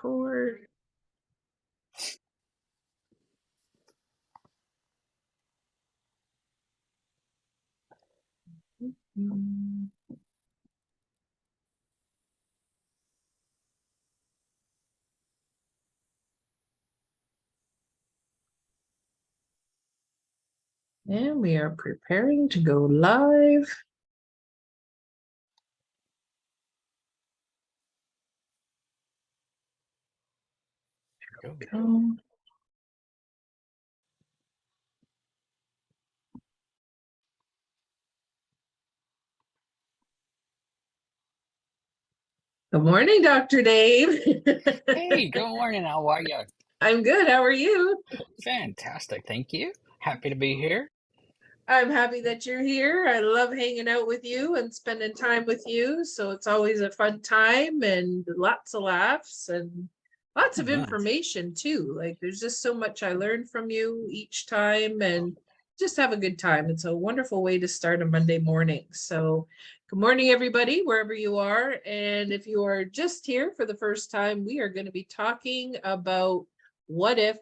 Record. And we are preparing to go live. There we go. Good morning, Dr. Dave. Hey, good morning. How are you? I'm good. How are you? Fantastic. Thank you. Happy to be here. I'm happy that you're here. I love hanging out with you and spending time with you. So it's always a fun time and lots of laughs and lots of information too. Like there's just so much I learn from you each time and just have a good time. It's a wonderful way to start a Monday morning. So good morning, everybody, wherever you are. And if you are just here for the first time, we are going to be talking about what if.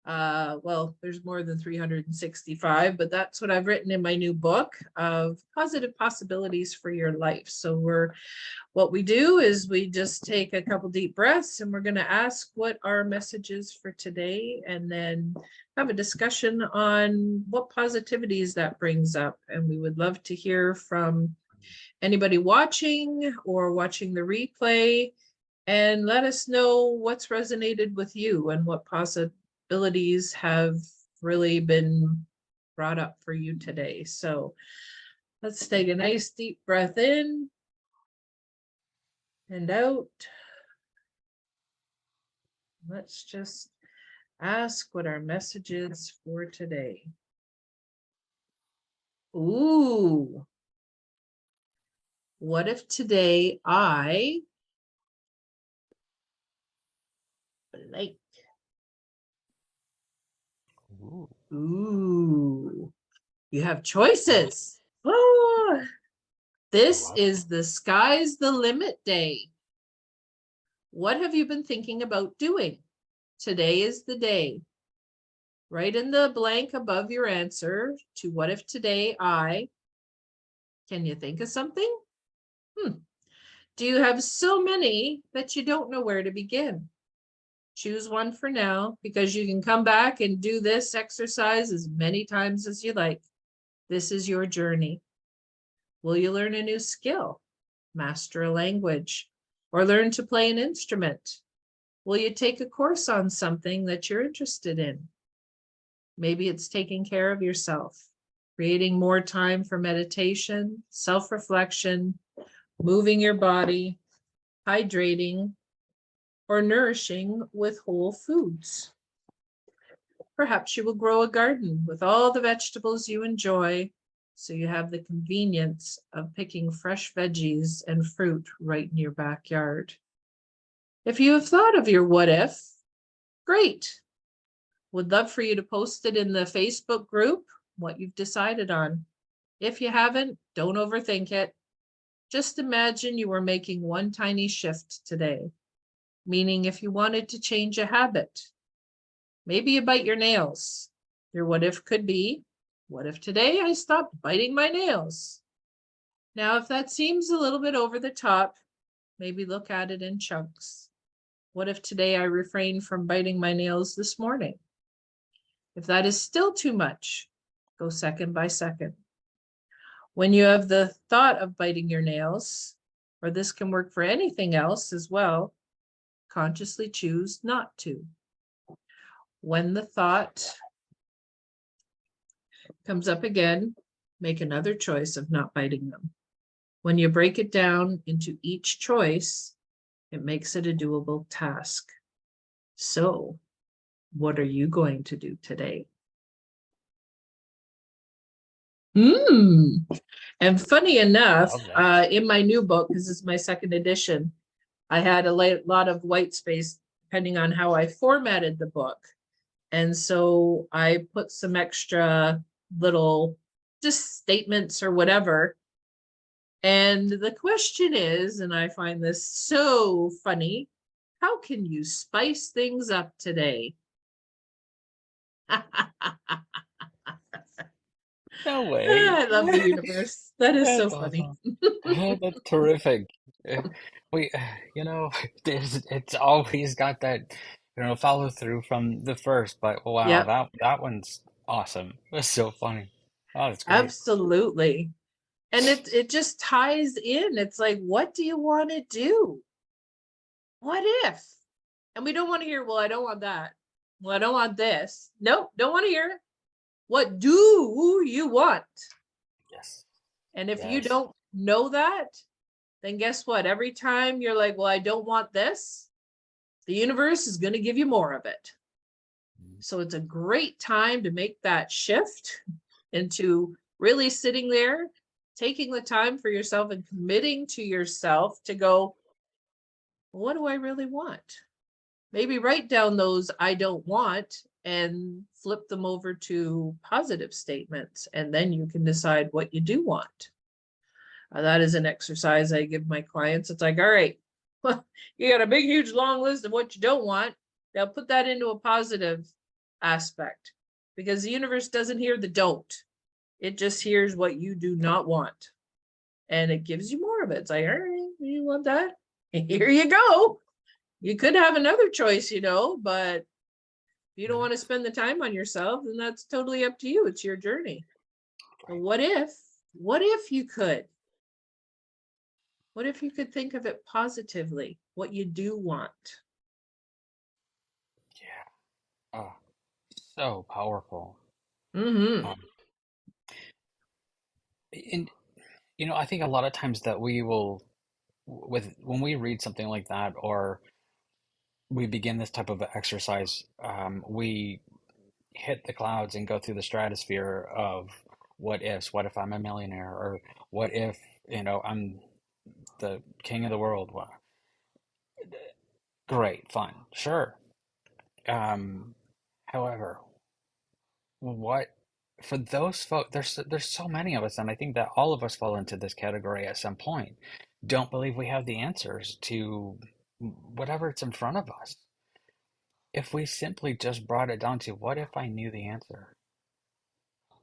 Well, there's more than 365, but that's what I've written in my new book of positive possibilities for your life. So what we do is we just take a couple deep breaths and we're going to ask what our message is for today and then have a discussion on what positivities that brings up. And we would love to hear from anybody watching or watching the replay and let us know what's resonated with you and what possibilities have really been brought up for you today. So let's take a nice deep breath in and out. Let's just ask what our message is for today. Ooh. What if today I blank? Ooh. You have choices. Oh, this is the sky's the limit day. What have you been thinking about doing? Today is the day. Write in the blank above your answer to what if today I. Can you think of something? Do you have so many that you don't know where to begin? Choose one for now because you can come back and do this exercise as many times as you like. This is your journey. Will you learn a new skill, master a language, or learn to play an instrument? Will you take a course on something that you're interested in? Maybe it's taking care of yourself, creating more time for meditation, self-reflection, moving your body, hydrating, or nourishing with whole foods. Perhaps you will grow a garden with all the vegetables you enjoy, so you have the convenience of picking fresh veggies and fruit right in your backyard. If you have thought of your what if, great. Would love for you to post it in the Facebook group, what you've decided on. If you haven't, don't overthink it. Just imagine you were making one tiny shift today, meaning if you wanted to change a habit, maybe you bite your nails. Your what if could be, what if today I stopped biting my nails? Now, if that seems a little bit over the top, maybe look at it in chunks. What if today I refrain from biting my nails this morning? If that is still too much, go second by second. When you have the thought of biting your nails, or this can work for anything else as well, consciously choose not to. When the thought comes up again, make another choice of not biting them. When you break it down into each choice, it makes it a doable task. So, what are you going to do today? And funny enough, in my new book, this is my second edition, I had a lot of white space depending on how I formatted the book. And so I put some extra little just statements or whatever. And the question is, and I find this so funny, How can you spice things up today? No way. I love the universe. That is so That's funny. awesome. That's terrific. Uh, We, it's always got that, follow through from the first, but wow, Yep, that one's awesome. That's so funny. Oh, that's great. absolutely. And it just ties in. It's like, what do you want to do? What if? And we don't want to hear, well, I don't want that. Well, I don't want this. Nope, don't want to hear it. What do you want? Yes. And if you Yes. don't know that, then guess what? Every time you're like, well, I don't want this, the universe is going to give you more of it. So it's a great time to make that shift into really sitting there, taking the time for yourself and committing to yourself to go, what do I really want? Maybe write down those I don't want and flip them over to positive statements. And then you can decide what you do want. That is an exercise I give my clients. It's like, all right, you got a big, huge, long list of what you don't want. Now put that into a positive aspect because the universe doesn't hear the don't. It just hears what you do not want. And it gives you more of it. It's like, all right, you want that? Here you go. You could have another choice, but if you don't want to spend the time on yourself, then that's totally up to you. It's your journey. But Right. what if you could? What if you could think of it positively, what you do want? Yeah. Oh, so powerful. Mm-hmm. Um, and I think a lot of times that we will, with when we read something like that, or we begin this type of exercise, we hit the clouds and go through the stratosphere of what ifs. What if I'm a millionaire? Or what if, I'm the king of the world? Well, great, fun, sure. Um, However, what for those folks, there's so many of us, and I think that all of us fall into this category at some point. Don't believe we have the answers to whatever it's in front of us. If we simply just brought it down to what if I knew the answer?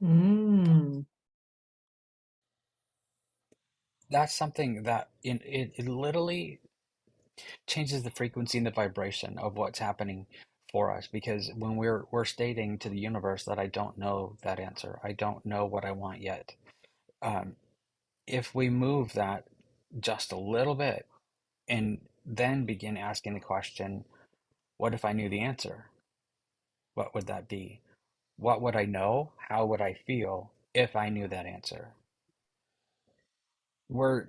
Mm. That's something that it literally changes the frequency and the vibration of what's happening for us, because when we're stating to the universe that I don't know that answer, I don't know what I want yet. Um, if we move that just a little bit and then begin asking the question, what if I knew the answer? What would that be? What would I know? How would I feel if I knew that answer? We're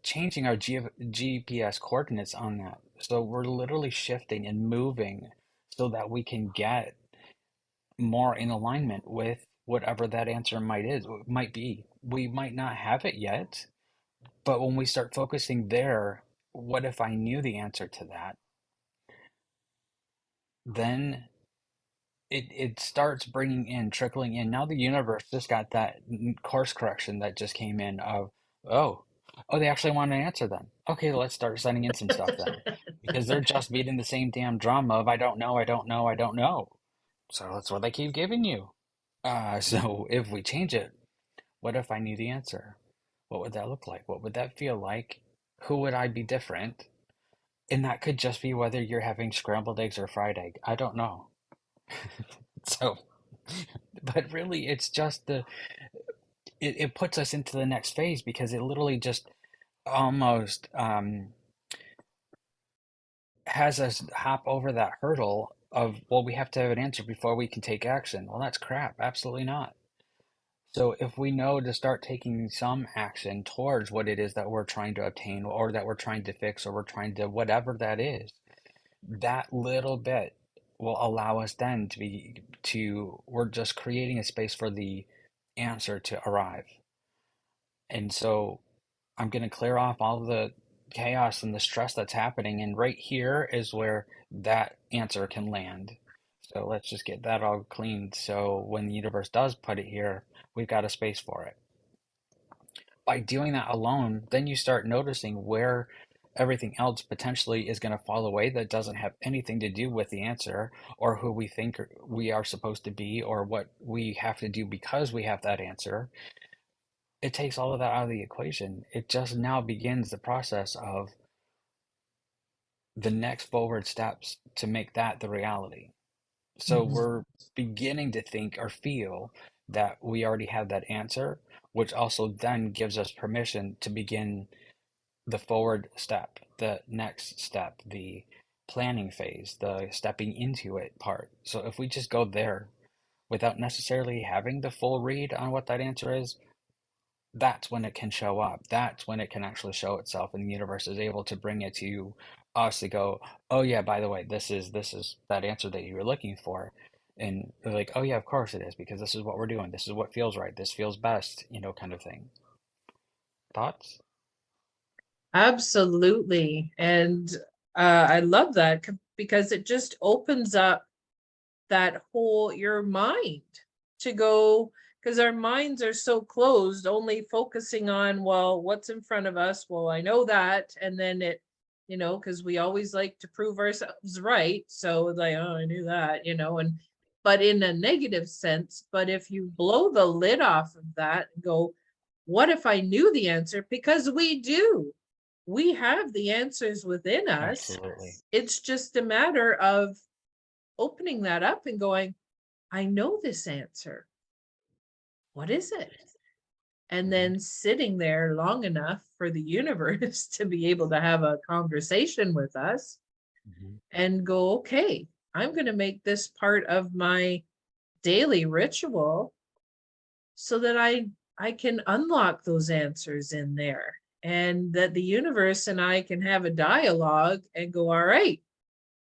changing our GPS coordinates on that. So we're literally shifting and moving so that we can get more in alignment with whatever that answer might be. We might not have it yet, but when we start focusing there, what if I knew the answer to that? Then it starts bringing in, trickling in. Now the universe just got that course correction that just came in of, oh, oh, they actually want an answer then. Okay, let's start sending in some stuff then. Because they're just beating the same damn drum of I don't know, I don't know, I don't know. So that's what they keep giving you. So if we change it, what if I knew the answer? What would that look like? What would that feel like? Who would I be different? And that could just be whether you're having scrambled eggs or fried egg. I don't know. So, but really, it's just it puts us into the next phase because it literally just almost has us hop over that hurdle of, well, we have to have an answer before we can take action. Well, that's crap. Absolutely not. So if we know to start taking some action towards what it is that we're trying to obtain or that we're trying to fix or we're trying to whatever that is, that little bit will allow us then we're just creating a space for the answer to arrive. And so I'm going to clear off all the chaos and the stress that's happening, and right here is where that answer can land. So let's just get that all cleaned, so when the universe does put it here, we've got a space for it. By doing that alone, then you start noticing where everything else potentially is going to fall away that doesn't have anything to do with the answer or who we think we are supposed to be or what we have to do because we have that answer. It takes all of that out of the equation. It just now begins the process of the next forward steps to make that the reality. So Mhm. we're beginning to think or feel that we already have that answer, which also then gives us permission to begin the forward step, the next step, the planning phase, the stepping into it part. So if we just go there without necessarily having the full read on what that answer is, that's when it can show up. That's when it can actually show itself, and the universe is able to bring it to us to go, oh yeah, by the way, this is that answer that you were looking for. And they're like, oh yeah, of course it is, because this is what we're doing. This is what feels right. This feels best, kind of thing. Thoughts? Absolutely. And I love that because it just opens up that whole your mind to go, because our minds are so closed, only focusing on, well, what's in front of us. Well, I know that. And then because we always like to prove ourselves right. So it's like, oh, I knew that, but in a negative sense. But if you blow the lid off of that and go, what if I knew the answer? Because we do. We have the answers within us. Absolutely. It's just a matter of opening that up and going, I know this answer. What is it? And Hmm. then sitting there long enough for the universe to be able to have a conversation with us Hmm. and go, okay, I'm going to make this part of my daily ritual so that I can unlock those answers in there, and that the universe and I can have a dialogue and go, all right,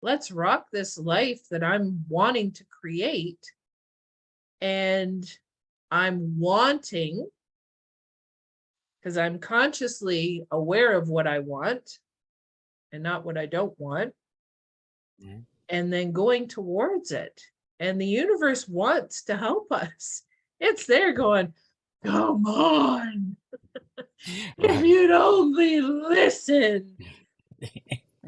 let's rock this life that I'm wanting to create. And I'm wanting, because I'm consciously aware of what I want and not what I don't want, Hmm. and then going towards it. And the universe wants to help us. It's there going, come on, if Right. you'd only listen.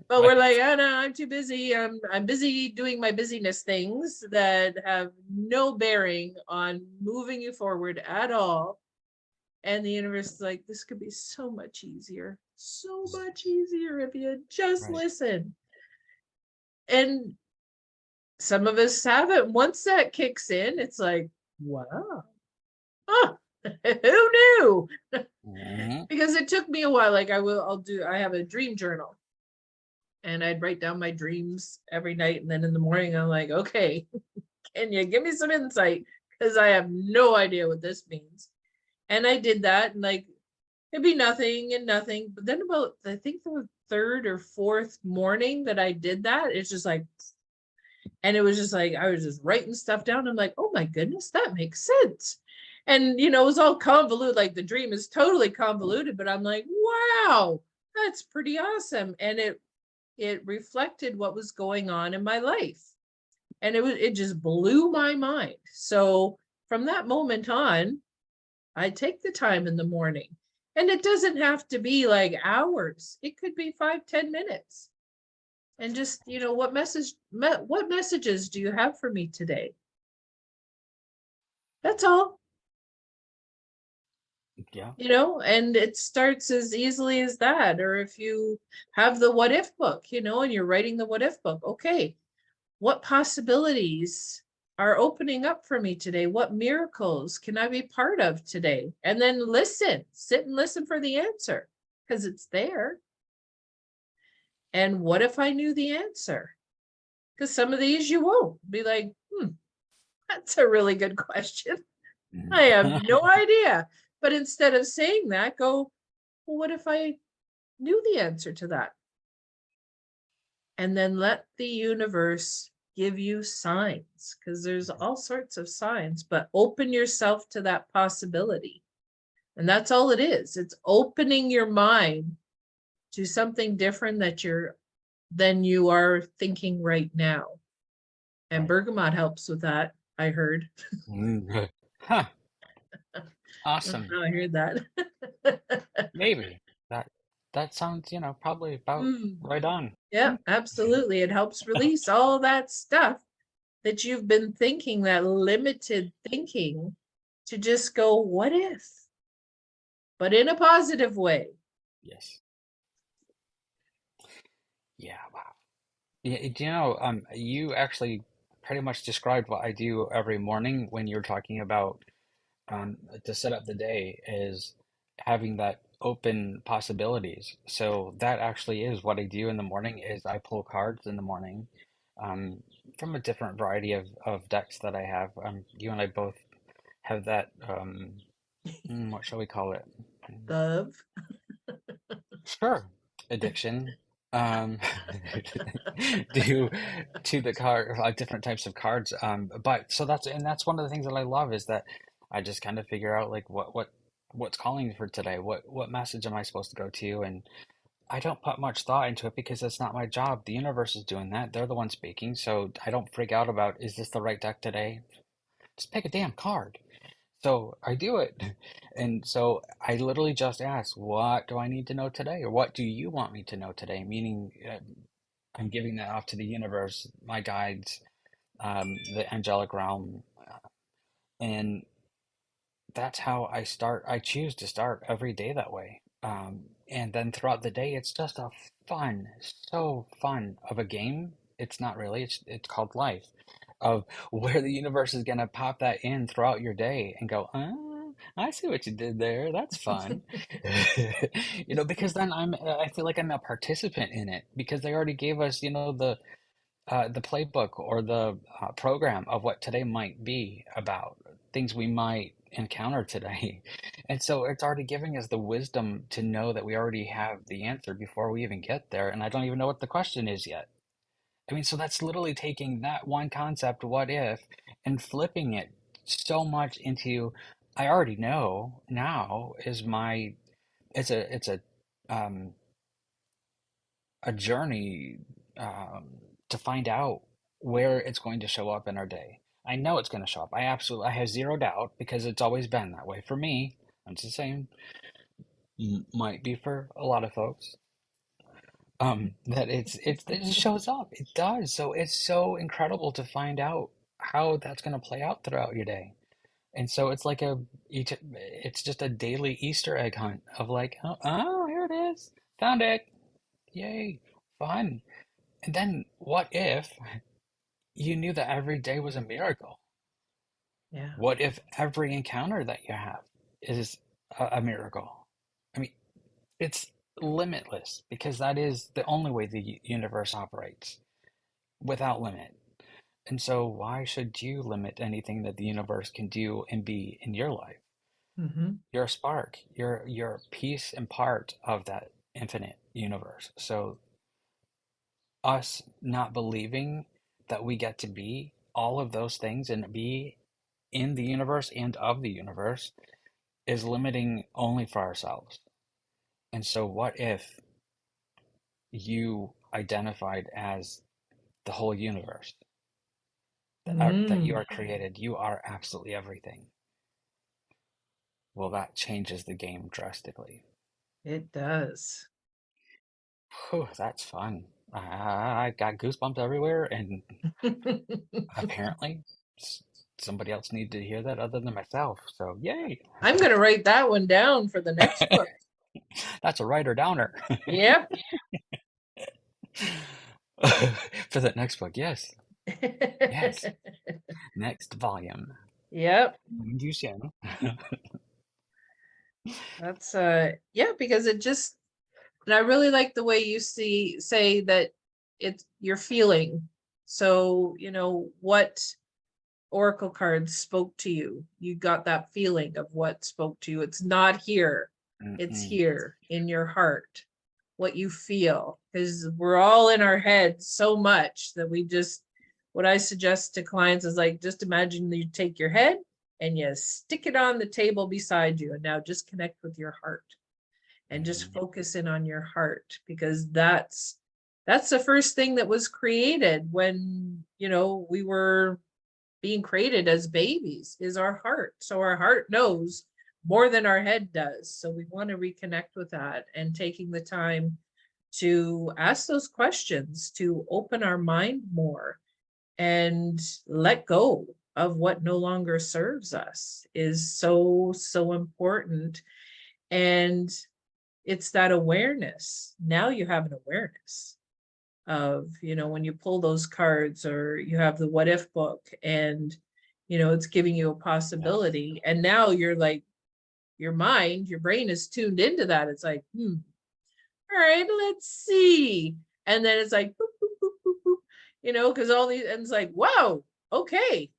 But we're like, Right. oh no, I'm too busy. I'm busy doing my busyness things that have no bearing on moving you forward at all. And the universe is like, this could be so much easier if you just Right. listen. And some of us have it. Once that kicks in, it's like, wow, huh, who knew? Hmm. Because it took me a while. Like I have a dream journal, and I'd write down my dreams every night. And then in the morning, I'm like, okay, can you give me some insight? Because I have no idea what this means. And I did that, and like, it'd be nothing and nothing. But then about, I think the third or fourth morning that I did that, it's just like, and it was just like, I was just writing stuff down. I'm like, oh my goodness, that makes sense. And, it was all convoluted. Like the dream is totally convoluted, but I'm like, wow, that's pretty awesome. And it reflected what was going on in my life. And it just blew my mind. So from that moment on, I take the time in the morning. And it doesn't have to be like hours. It could be 5, 10 minutes. And just, what messages do you have for me today? That's all. Yeah. And it starts as easily as that. Or if you have the what if book, and you're writing the what if book, okay, what possibilities are opening up for me today? What miracles can I be part of today? And then sit and listen for the answer, because it's there. And what if I knew the answer? Because some of these you won't be like, that's a really good question. I have no idea. But instead of saying that, go, well, what if I knew the answer to that? And then let the universe give you signs, because there's all sorts of signs, but open yourself to that possibility. And that's all it is. It's opening your mind to something different than you are thinking right now. And Right. bergamot helps with that, I heard. Mm. Huh. I don't Awesome. know, I heard that. Maybe that. That sounds, probably about Mm, right on. yeah, absolutely. It helps release all that stuff that you've been thinking, that limited thinking, to just go, what if? But in a positive way. Yes. Yeah. Wow. Yeah. You actually pretty much described what I do every morning when you're talking about to set up the day is having that open possibilities. So that actually is what I do in the morning is I pull cards in the morning um, from a different variety of decks that I have. You and I both have that, what shall we call it? Love. Sure, addiction. Um, to to the card, different types of cards. But so that's one of the things that I love is that I just kind of figure out like what's calling for today. What message am I supposed to go to? And I don't put much thought into it because it's not my job. The universe is doing that. They're the ones speaking. So I don't freak out about is this the right deck today? Just pick a damn card. So I do it. And so I literally just ask, what do I need to know today? Or what do you want me to know today? Meaning, I'm giving that off to the universe, my guides, the angelic realm. And that's how I start. I choose to start every day that way. And then throughout the day, it's just a fun, so fun of a game. It's not really, it's called life, of where the universe is going to pop that in throughout your day and go, I see what you did there. That's fun. Because then I feel like I'm a participant in it because they already gave us, the playbook or the program of what today might be about, things we might encounter today. And so it's already giving us the wisdom to know that we already have the answer before we even get there. And I don't even know what the question is yet. I mean, so that's literally taking that one concept, what if, and flipping it so much into, I already know now is my, it's um, a journey to find out where it's going to show up in our day. I know it's going to show up. I have zero doubt because it's always been that way for me. It's the same, might be for a lot of folks. That it just shows up. It does. So it's so incredible to find out how that's going to play out throughout your day. And so it's like it's just a daily Easter egg hunt of like, oh, here it is, found it, yay, fun. And then what if you knew that every day was a miracle? Yeah. What if every encounter that you have is a miracle? I mean, it's limitless because that is the only way the universe operates without limit. And so, why should you limit anything that the universe can do and be in your life? Mm-hmm. You're a spark. You're a piece and part of that infinite universe. So, us not believing that we get to be all of those things and be in the universe and of the universe is limiting only for ourselves. And so, what if you identified as the whole universe, that you Mm, are created, you are absolutely everything? Well, that changes the game drastically. it does. Whew, that's fun. I got goosebumps everywhere, and apparently somebody else needed to hear that other than myself. So, yay! I'm going to write that one down for the next book. That's a writer downer. Yep. For that next book, yes. Yes. Next volume. Yep. You soon. That's yeah, because it just, and I really like the way you say that it's your feeling. So, what oracle cards spoke to you. You got that feeling of what spoke to you. It's not here. It's Mm-mm. here in your heart. What you feel, because we're all in our heads so much that we just, what I suggest to clients is like, just imagine you take your head and you stick it on the table beside you, and now just connect with your heart and just Mhm. focus in on your heart, because that's the first thing that was created when we were being created as babies, is our heart. So our heart knows more than our head does. So we want to reconnect with that and taking the time to ask those questions, to open our mind more and let go of what no longer serves us is so, so important. And it's that awareness. Now you have an awareness of, when you pull those cards or you have the what if book and, it's giving you a Yes. possibility. And now you're like, your mind, your brain is tuned into that. It's like, all right, let's see. And then it's like, boop, boop, boop, boop, boop, because all these, and it's like, wow, okay.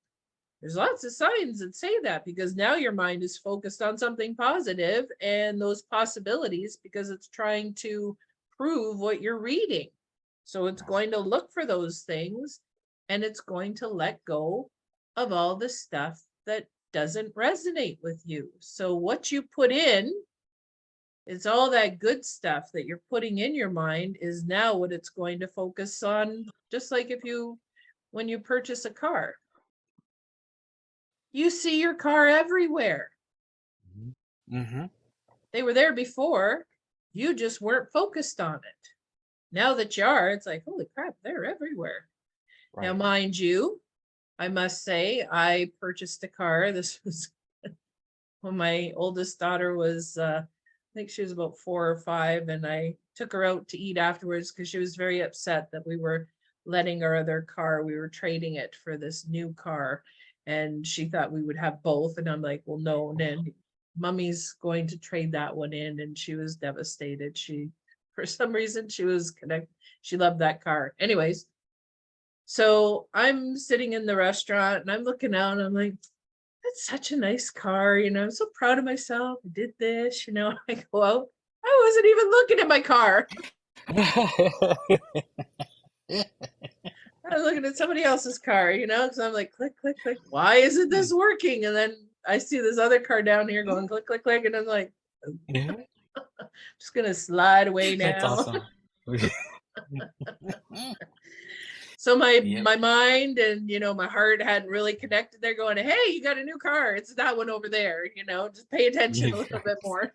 There's lots of signs that say that because now your mind is focused on something positive and those possibilities because it's trying to prove what you're reading. So it's Yes. going to look for those things and it's going to let go of all the stuff that doesn't resonate with you. So what you put in, it's all that good stuff that you're putting in your mind is now what it's going to focus on. Just like when you purchase a car, you see your car everywhere. Mm-hmm. They were there before. You just weren't focused on it. Now that you are, it's like, holy crap, they're everywhere. Now, Right. mind you, I must say, I purchased a car. This was when my oldest daughter was, I think she was about 4 or 5, and I took her out to eat afterwards because she was very upset that we were letting our other car, we were trading it for this new car. And she thought we would have both. And I'm like, well, no, then mommy's going to trade that one in. And she was devastated. For some reason, she was connected. She loved that car. Anyways, so I'm sitting in the restaurant and I'm looking out and I'm like, that's such a nice car. I'm so proud of myself. I did this, I go out. I wasn't even looking at my car. I was looking at somebody else's car, because I'm like, click, click, click. Why isn't this working? And then I see this other car down here going click, click, click. And I'm like, I'm Yeah, just going to slide away that's now. awesome. So my Yep. my mind and my heart hadn't really connected there going, hey, you got a new car. It's that one over there, just pay attention a little bit more.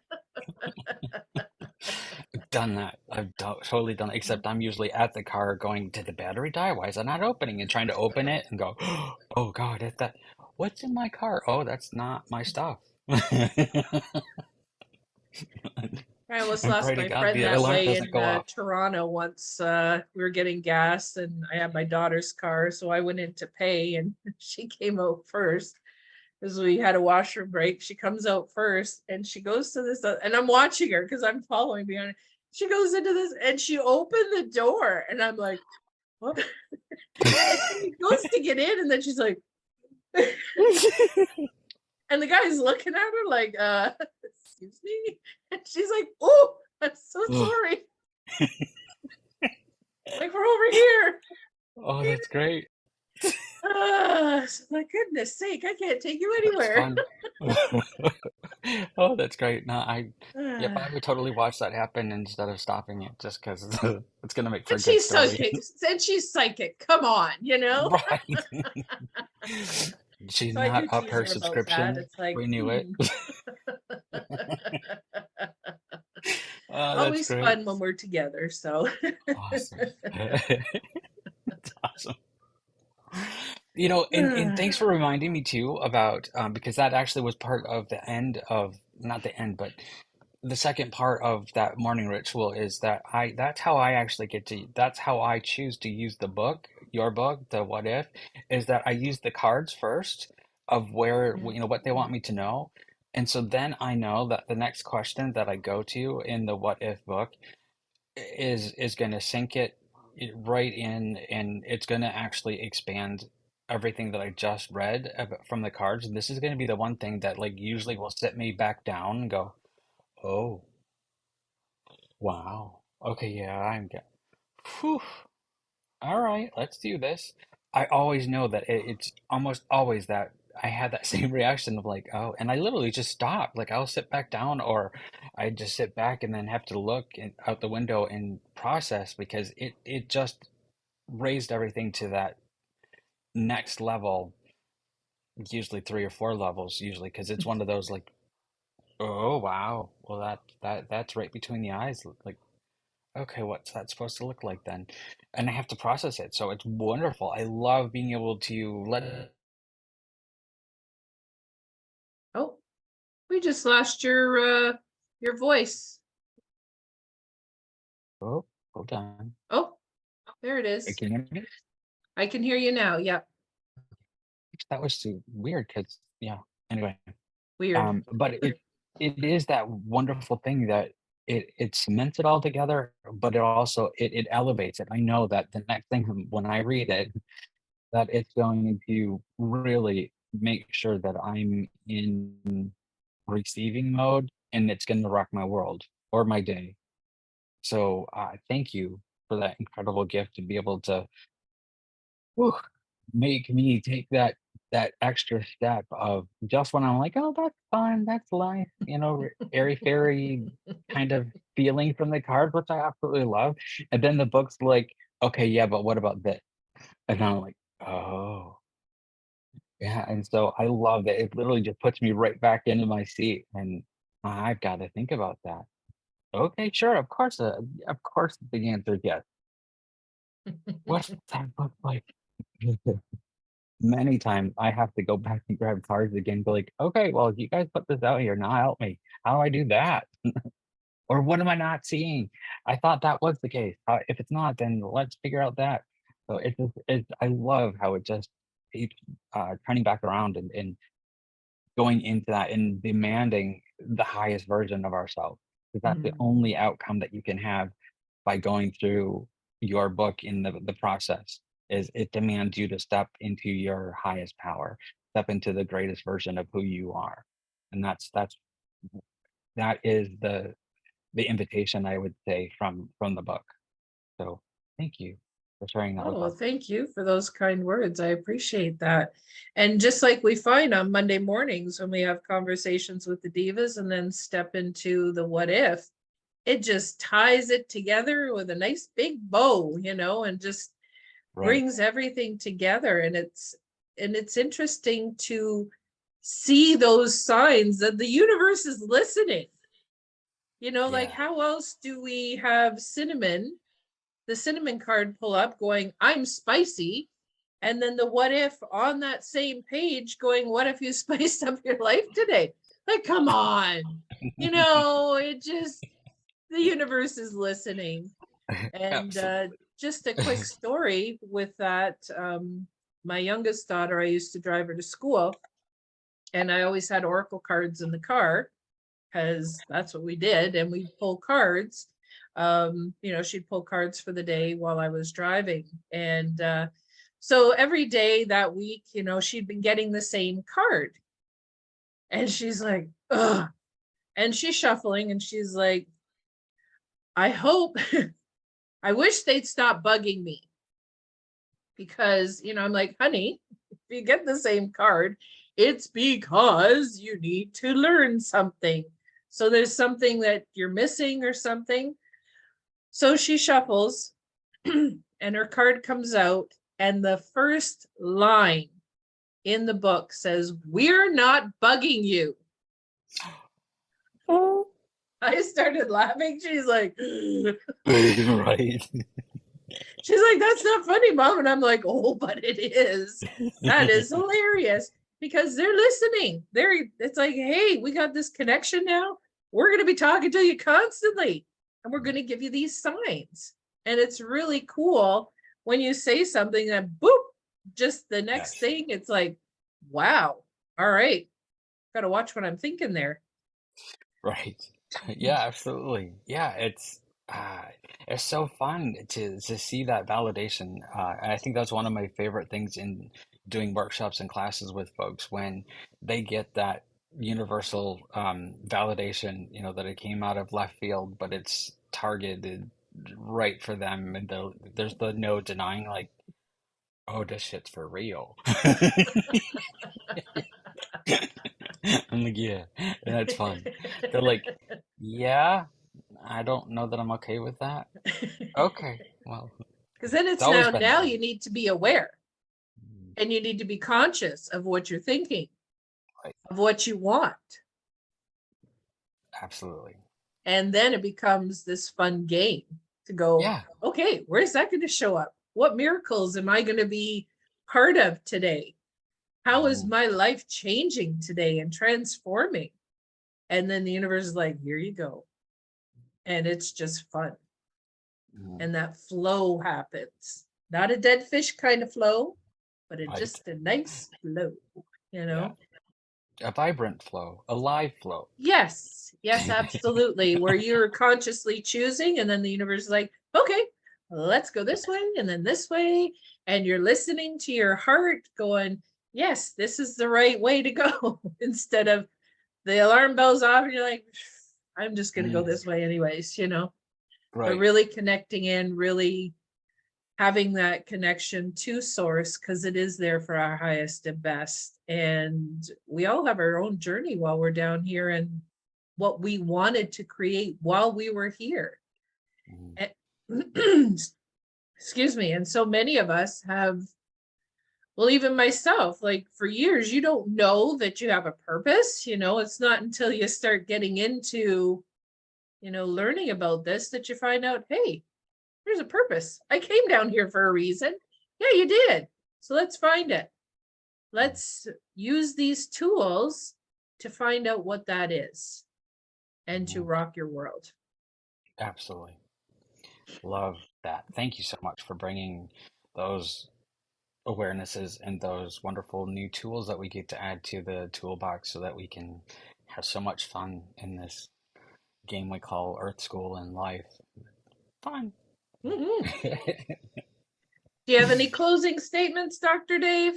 Done that. Totally done it, except I'm usually at the car going, did the battery die? Why is it not opening? And trying to open it and go, oh God, what's in my car? Oh, that's not my stuff. I almost And lost pray to my God friend the that alarm way doesn't in go off. Toronto once. We were getting gas and I had my daughter's car. So I went in to pay and she came out first because we had a washroom break. She comes out first and she goes to this, and I'm watching her because I'm following behind her. She goes into this and she opened the door and I'm like, what? And she goes to get in and then she's like, and the guy's looking at her like, excuse me. And she's like, oh, I'm so sorry. Like, we're over here. Oh, that's great. My goodness sake, I can't take you That's anywhere. fun. Oh, that's great. No, yep, And I would totally watch that happen instead of stopping it just because it's gonna make for a good she's story. psychic. And she's psychic. Come on. Right. She's So I do not up tease her her about that. subscription. It's like, We knew it. Oh, that's always great. fun when we're together. So Awesome. That's awesome. And thanks for reminding me too about because that actually was part of the end of not the end, but the second part of that morning ritual is that that's how I actually that's how I choose to use the book, your book, the what if, is that I use the cards first of where what they want me to know. And so then I know that the next question that I go to in the what if book is going to sink it right in, and it's going to actually expand everything that I just read from the cards. And this is going to be the one thing that like usually will sit me back down and go, oh, wow. Okay, yeah, whew. All right, let's do this. I always know that it's almost always that I had that same reaction of like, oh, and I literally just stop. Like I'll sit back down, or I just sit back and then have to look out the window and process because it just raised everything to that next level, usually 3 or 4 levels, usually because it's one of those like Oh, wow. Well, that's right between the eyes. Like, okay, what's that supposed to look like then? And I have to process it. So it's wonderful. I love being able to let. Oh, we just lost your voice. Oh, hold on. Oh, there it is. Can you hear me? I can hear you now. Yep. That was too weird because, yeah. Anyway, Weird. but it is that wonderful thing that it cements it all together, but it elevates it. I know that the next thing when I read it, that it's going to really make sure that I'm in receiving mode, and it's going to rock my world or my day. So thank you for that incredible gift to be able to whew, make me take that extra step of just when I'm like, oh, that's fun, that's life, airy fairy kind of feeling from the card, which I absolutely love. And then the book's like, okay, yeah, but what about this? And I'm like, oh, yeah. And so I love that. It literally just puts me right back into my seat, and I've got to think about that. Okay, sure, of course, the answer is yes. What's that book like? Many times I have to go back and grab cards again, be like, "Okay, well, you guys put this out here, now help me. How do I do that? Or what am I not seeing? I thought that was the case. If it's not, then let's figure out that." So I love how it just keeps, turning back around and going into that and demanding the highest version of ourselves, because that's the Mm. only outcome that you can have by going through your book in the process is it demands you to step into your highest power, step into the greatest version of who you are. And that is the invitation I would say from the book. So thank you for sharing that Oh, with well, us. thank you for those kind words. I appreciate that. And just like we find on Monday mornings when we have conversations with the divas and then step into the what if, it just ties it together with a nice big bow, and just Right. brings everything together. And it's interesting to see those signs that the universe is listening. Like Yeah. how else do we have the cinnamon card pull up going, I'm spicy. And then the what if on that same page going, what if you spiced up your life today? Like, come on. It just, the universe is listening. And Absolutely. just a quick story with that. My youngest daughter, I used to drive her to school, and I always had oracle cards in the car because that's what we did, and we'd pull cards. She'd pull cards for the day while I was driving, and so every day that week, she'd been getting the same card, and she's like, ugh, and she's shuffling, and she's like, I hope, I wish they'd stop bugging me because, I'm like, honey, if you get the same card, it's because you need to learn something. So there's something that you're missing or something. So she shuffles and her card comes out, and the first line in the book says, "We're not bugging you." I started laughing. She's like, Right. she's like, that's not funny, Mom. And I'm like, oh, but it is. That is hilarious because they're listening. It's like, hey, we got this connection now. We're going to be talking to you constantly, and we're going to give you these signs. And it's really cool when you say something that boop, just the next Yes. thing, it's like, wow, all right, got to watch what I'm thinking there. Right. Yeah, absolutely. Yeah, uh it's so fun to see that validation. And I think that's one of my favorite things in doing workshops and classes with folks when they get that universal validation, that it came out of left field, but it's targeted right for them. And there's the no denying, like, oh, this shit's for real. I'm like, yeah, that's fun. They're like, yeah, I don't know that I'm okay with that. Okay, well, Because then it's it's always been now fun. you need to be aware and you need to be conscious of what you're thinking, Like, of what you want. Absolutely. And then it becomes this fun game to go, Yeah. okay, where's that going to show up? What miracles am I going to be part of today? How is Mhm. my life changing today and transforming? And then the universe is like, here you go. And it's just fun. Mhm. And that flow happens. Not a dead fish kind of flow, but Right. just a nice flow, Yeah. know? A vibrant flow, a live flow. Yes, yes, absolutely. Where you're consciously choosing, and then the universe is like, okay, let's go this way and then this way. And you're listening to your heart going, yes, this is the right way to go. Instead of the alarm bells off, and you're like, I'm just going to go Mm, this way, anyways, But right. really connecting in, really having that connection to source because it is there for our highest and best. And we all have our own journey while we're down here and what we wanted to create while we were here. Mhm. And, excuse me. And so many of us have, well, even myself, like for years, you don't know that you have a purpose. It's not until you start getting into, learning about this that you find out, hey, there's a purpose. I came down here for a reason. Yeah, you did. So let's find it. Mm. Let's use these tools to find out what that is and to Mhm. rock your world. Absolutely. Love that. Thank you so much for bringing those awarenesses and those wonderful new tools that we get to add to the toolbox so that we can have so much fun in this game we call Earth School and life. Fun. Mhm. Do you have any closing statements, Dr. Dave?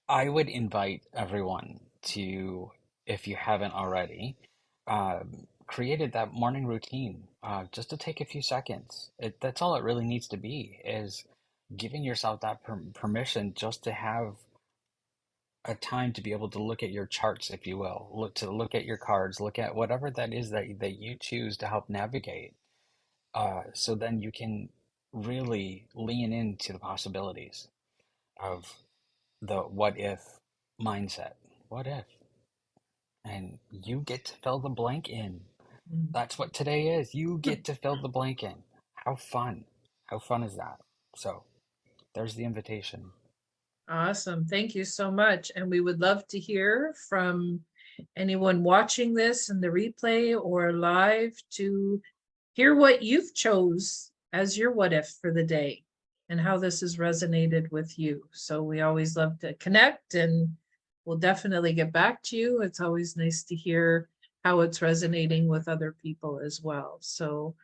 I would invite everyone to, if you haven't already, created that morning routine, just to take a few seconds. That's all it really needs to be, is giving yourself that permission just to have a time to be able to look at your charts, if you will, look at your cards, look at whatever that is that you choose to help navigate. So then you can really lean into the possibilities of the what if mindset. What if? And you get to fill the blank in. That's what today is. You get to fill the blank in. How fun. How fun is that? So there's the invitation. Awesome. Thank you so much. And we would love to hear from anyone watching this in the replay or live to hear what you've chose as your what if for the day and how this has resonated with you. So we always love to connect and we'll definitely get back to you. It's always nice to hear how it's resonating with other people as well. So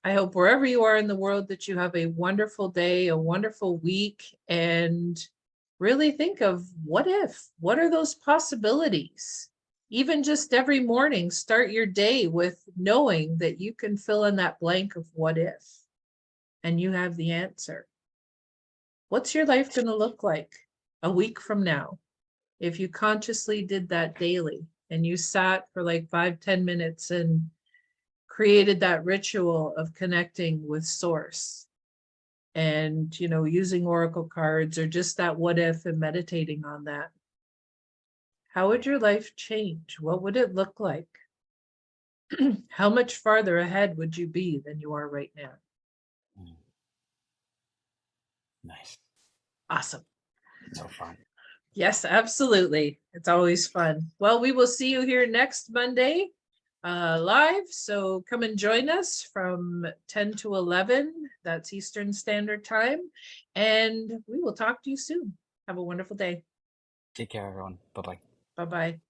I hope wherever you are in the world that you have a wonderful day, a wonderful week, and really think of what are those possibilities? Even just every morning, start your day with knowing that you can fill in that blank of what if, and you have the answer. What's your life going to look like a week from now? If you consciously did that daily and you sat for like 5, 10 minutes and created that ritual of connecting with source and using oracle cards or just that what if and meditating on that, how would your life change? What would it look like? How much farther ahead would you be than you are right now? Mm, nice. Awesome. So fun. Yes, absolutely. It's always fun. Well, we will see you here next Monday live. So come and join us from 10 to 11. That's Eastern Standard Time. And we will talk to you soon. Have a wonderful day. Take care, everyone. Bye bye. Bye bye.